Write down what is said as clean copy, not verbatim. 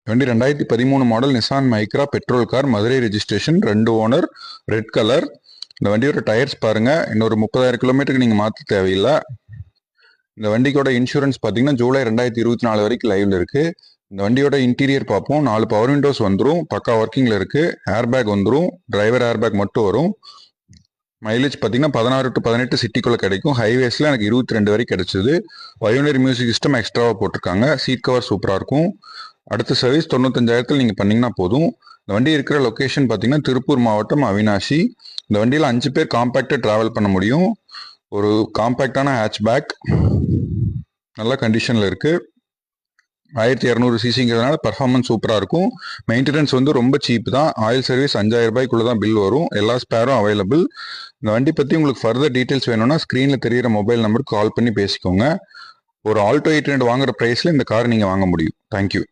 வண்டி 2013 model Nissan Micra petrol car, Madurai registration, 2 owner, red colour. இந்த வண்டியோட டயர்ஸ் பாருங்க, இன்னொரு 30,000 கிலோமீட்டருக்கு நீங்கள் மாற்ற தேவையில்லை. இந்த வண்டிக்கோட இன்சூரன்ஸ் பார்த்தீங்கன்னா ஜூலை 2024 வரைக்கும் லைவ்ல இருக்கு. இந்த வண்டியோட இன்டீரியர் பார்ப்போம். 4 பவர் விண்டோஸ் வந்துடும், பக்கா ஒர்க்கிங்ல இருக்கு. ஏர் பேக் வந்துடும், டிரைவர் ஏர் பேக் மட்டும் வரும். மைலேஜ் பார்த்தீங்கன்னா 16 to 18 சிட்டிக்குள்ள கிடைக்கும். ஹைவேஸ்ல எனக்கு 22 வரைக்கும் கிடைச்சது. வயோனியர் மியூசிக் சிஸ்டம் எக்ஸ்ட்ராவாக போட்டிருக்காங்க. சீட் கவர் சூப்பராக இருக்கும். அடுத்த சர்வீஸ் 95,000 நீங்கள் பண்ணீங்கன்னா போதும். இந்த வண்டி இருக்கிற லொக்கேஷன் பார்த்தீங்கன்னா திருப்பூர் மாவட்டம் அவினாஷி. இந்த வண்டியில் 5 பேர் காம்பேக்டாக ட்ராவல் பண்ண முடியும். ஒரு காம்பேக்டான ஹேட்ச்பேக், நல்ல கண்டிஷனில் இருக்குது. 1200 சிசிங்கிறதுனால பர்ஃபார்மன்ஸ் சூப்பராக இருக்கும். மெயின்டெனன்ஸ் வந்து ரொம்ப சீப் தான். ஆயில் சர்வீஸ் 5,000 ரூபாய்க்குள்ள தான் பில் வரும். எல்லா ஸ்பேரும் அவைலபிள். இந்த வண்டி பற்றி உங்களுக்கு ஃபர்தர் டீட்டெயில்ஸ் வேணும்னா ஸ்க்ரீனில் தெரியிற மொபைல் நம்பருக்கு கால் பண்ணி பேசிக்கோங்க. ஒரு ஆல்டோ 800 வாங்குற ப்ரைஸில் இந்த கார் நீங்கள் வாங்க முடியும். தேங்க்யூ.